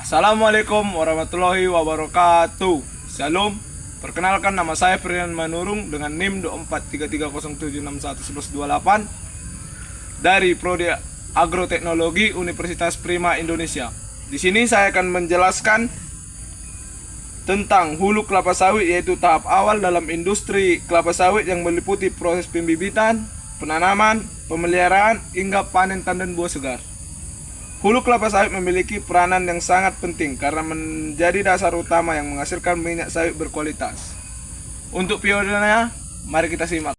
Assalamualaikum warahmatullahi wabarakatuh. Shalom. Perkenalkan, nama saya Ferdinand Manurung dengan NIM 243307611128 dari Prodi Agroteknologi Universitas Prima Indonesia. Di sini saya akan menjelaskan tentang hulu kelapa sawit, yaitu tahap awal dalam industri kelapa sawit yang meliputi proses pembibitan, penanaman, pemeliharaan hingga panen tandan buah segar. Hulu kelapa sawit memiliki peranan yang sangat penting karena menjadi dasar utama yang menghasilkan minyak sawit berkualitas. Untuk videonya, mari kita simak.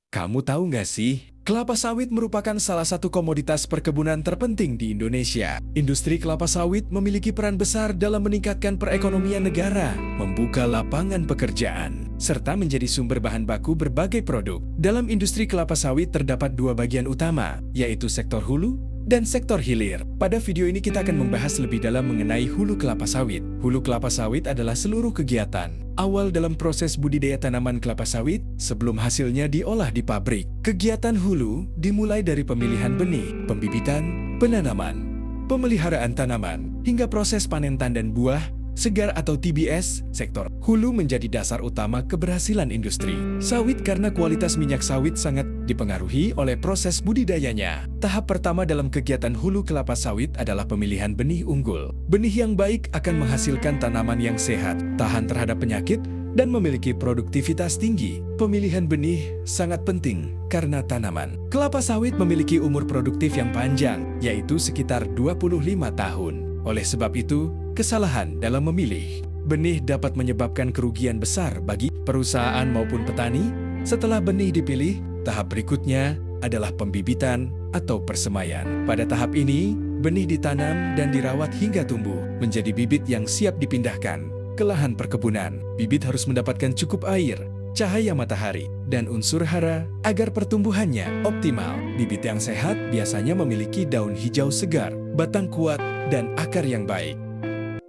Kamu tahu nggak sih? Kelapa sawit merupakan salah satu komoditas perkebunan terpenting di Indonesia. Industri kelapa sawit memiliki peran besar dalam meningkatkan perekonomian negara, membuka lapangan pekerjaan, serta menjadi sumber bahan baku berbagai produk. Dalam industri kelapa sawit terdapat dua bagian utama, yaitu sektor hulu dan sektor hilir. Pada video ini kita akan membahas lebih dalam mengenai hulu kelapa sawit. Hulu kelapa sawit adalah seluruh kegiatan awal dalam proses budidaya tanaman kelapa sawit sebelum hasilnya diolah di pabrik. Kegiatan hulu dimulai dari pemilihan benih, pembibitan, penanaman, pemeliharaan tanaman, hingga proses panen tandan buah segar atau TBS. Sektor hulu menjadi dasar utama keberhasilan industri sawit karena kualitas minyak sawit sangat dipengaruhi oleh proses budidayanya. Tahap pertama dalam kegiatan hulu kelapa sawit adalah pemilihan benih unggul. Benih yang baik akan menghasilkan tanaman yang sehat, tahan terhadap penyakit, dan memiliki produktivitas tinggi. Pemilihan benih sangat penting karena tanaman kelapa sawit memiliki umur produktif yang panjang, yaitu sekitar 25 tahun. Oleh sebab itu, kesalahan dalam memilih benih dapat menyebabkan kerugian besar bagi perusahaan maupun petani. Setelah benih dipilih, tahap berikutnya adalah pembibitan atau persemaian. Pada tahap ini, benih ditanam dan dirawat hingga tumbuh menjadi bibit yang siap dipindahkan ke lahan perkebunan. Bibit harus mendapatkan cukup air, cahaya matahari, dan unsur hara agar pertumbuhannya optimal. Bibit yang sehat biasanya memiliki daun hijau segar, batang kuat, dan akar yang baik.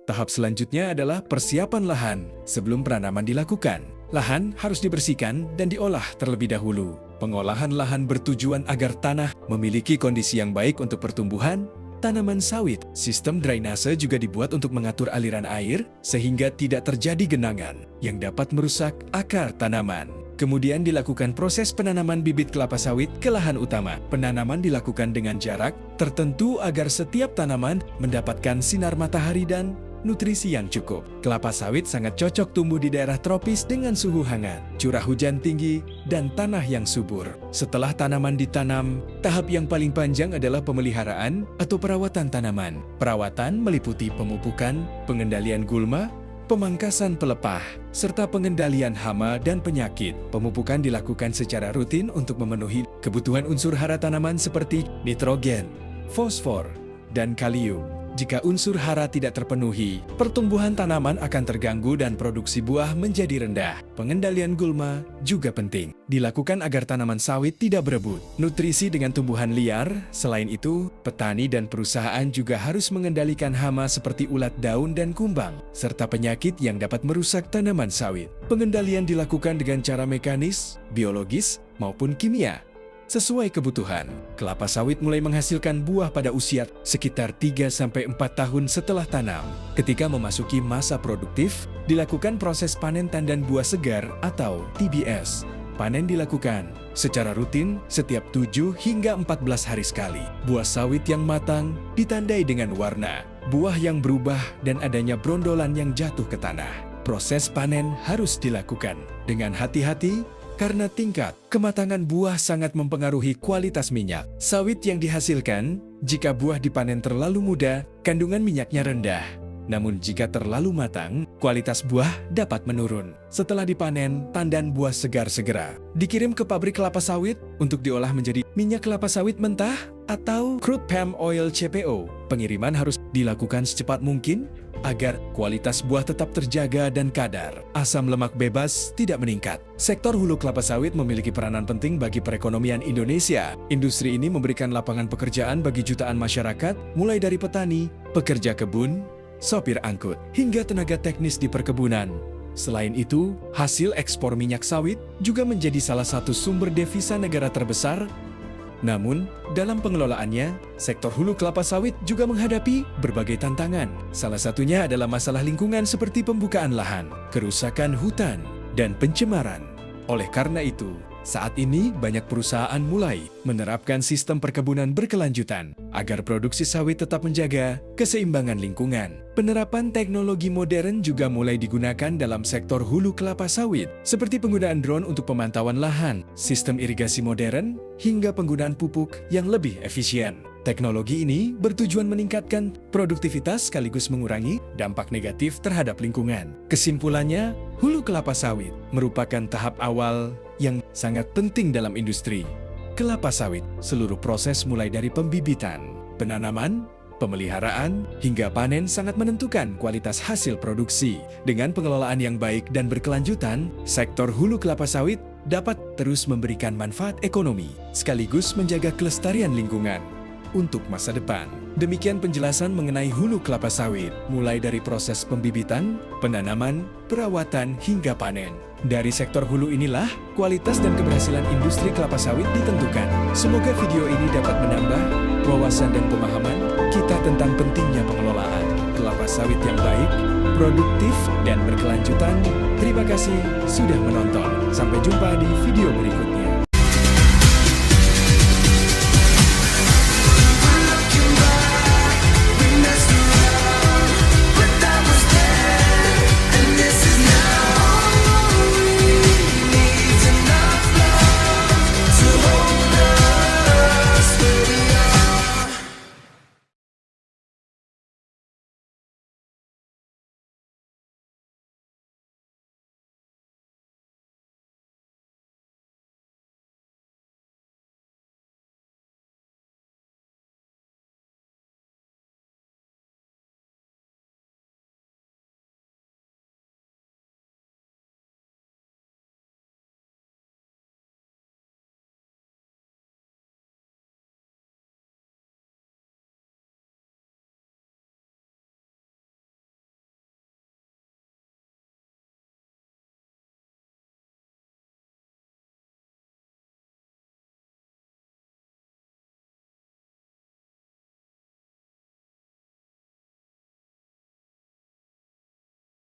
Tahap selanjutnya adalah persiapan lahan. Sebelum penanaman dilakukan, lahan harus dibersihkan dan diolah terlebih dahulu. Pengolahan lahan bertujuan agar tanah memiliki kondisi yang baik untuk pertumbuhan tanaman sawit. Sistem drainase juga dibuat untuk mengatur aliran air sehingga tidak terjadi genangan yang dapat merusak akar tanaman. Kemudian dilakukan proses penanaman bibit kelapa sawit ke lahan utama. Penanaman dilakukan dengan jarak tertentu agar setiap tanaman mendapatkan sinar matahari dan nutrisi yang cukup. Kelapa sawit sangat cocok tumbuh di daerah tropis dengan suhu hangat, curah hujan tinggi, dan tanah yang subur. Setelah tanaman ditanam, tahap yang paling panjang adalah pemeliharaan atau perawatan tanaman. Perawatan meliputi pemupukan, pengendalian gulma, pemangkasan pelepah, serta pengendalian hama dan penyakit. Pemupukan dilakukan secara rutin untuk memenuhi kebutuhan unsur hara tanaman seperti nitrogen, fosfor, dan kalium. Jika unsur hara tidak terpenuhi, pertumbuhan tanaman akan terganggu dan produksi buah menjadi rendah. Pengendalian gulma juga penting, dilakukan agar tanaman sawit tidak berebut nutrisi dengan tumbuhan liar. Selain itu, petani dan perusahaan juga harus mengendalikan hama seperti ulat daun dan kumbang, serta penyakit yang dapat merusak tanaman sawit. Pengendalian dilakukan dengan cara mekanis, biologis, maupun kimia. Sesuai kebutuhan, kelapa sawit mulai menghasilkan buah pada usia sekitar 3-4 tahun setelah tanam. Ketika memasuki masa produktif, dilakukan proses panen tandan buah segar atau TBS. Panen dilakukan secara rutin setiap 7 hingga 14 hari sekali. Buah sawit yang matang ditandai dengan warna, buah yang berubah, dan adanya brondolan yang jatuh ke tanah. Proses panen harus dilakukan dengan hati-hati, karena tingkat kematangan buah sangat mempengaruhi kualitas minyak sawit yang dihasilkan. Jika buah dipanen terlalu muda, kandungan minyaknya rendah. Namun jika terlalu matang, kualitas buah dapat menurun. Setelah dipanen, tandan buah segar segera dikirim ke pabrik kelapa sawit untuk diolah menjadi minyak kelapa sawit mentah atau crude palm oil CPO. Pengiriman harus dilakukan secepat mungkin agar kualitas buah tetap terjaga dan kadar asam lemak bebas tidak meningkat. Sektor hulu kelapa sawit memiliki peranan penting bagi perekonomian Indonesia. Industri ini memberikan lapangan pekerjaan bagi jutaan masyarakat, mulai dari petani, pekerja kebun, sopir angkut, hingga tenaga teknis di perkebunan. Selain itu, hasil ekspor minyak sawit juga menjadi salah satu sumber devisa negara terbesar Namun, dalam pengelolaannya, sektor hulu kelapa sawit juga menghadapi berbagai tantangan. Salah satunya adalah masalah lingkungan seperti pembukaan lahan, kerusakan hutan, dan pencemaran. Oleh karena itu, saat ini banyak perusahaan mulai menerapkan sistem perkebunan berkelanjutan agar produksi sawit tetap menjaga keseimbangan lingkungan. Penerapan teknologi modern juga mulai digunakan dalam sektor hulu kelapa sawit, seperti penggunaan drone untuk pemantauan lahan, sistem irigasi modern, hingga penggunaan pupuk yang lebih efisien. Teknologi ini bertujuan meningkatkan produktivitas sekaligus mengurangi dampak negatif terhadap lingkungan. Kesimpulannya, hulu kelapa sawit merupakan tahap awal yang sangat penting dalam industri kelapa sawit. Seluruh proses mulai dari pembibitan, penanaman, pemeliharaan, hingga panen sangat menentukan kualitas hasil produksi. Dengan pengelolaan yang baik dan berkelanjutan, sektor hulu kelapa sawit dapat terus memberikan manfaat ekonomi, sekaligus menjaga kelestarian lingkungan untuk masa depan. Demikian penjelasan mengenai hulu kelapa sawit, mulai dari proses pembibitan, penanaman, perawatan, hingga panen. Dari sektor hulu inilah, kualitas dan keberhasilan industri kelapa sawit ditentukan. Semoga video ini dapat menambah wawasan dan pemahaman kita tentang pentingnya pengelolaan kelapa sawit yang baik, produktif, dan berkelanjutan. Terima kasih sudah menonton. Sampai jumpa di video berikutnya.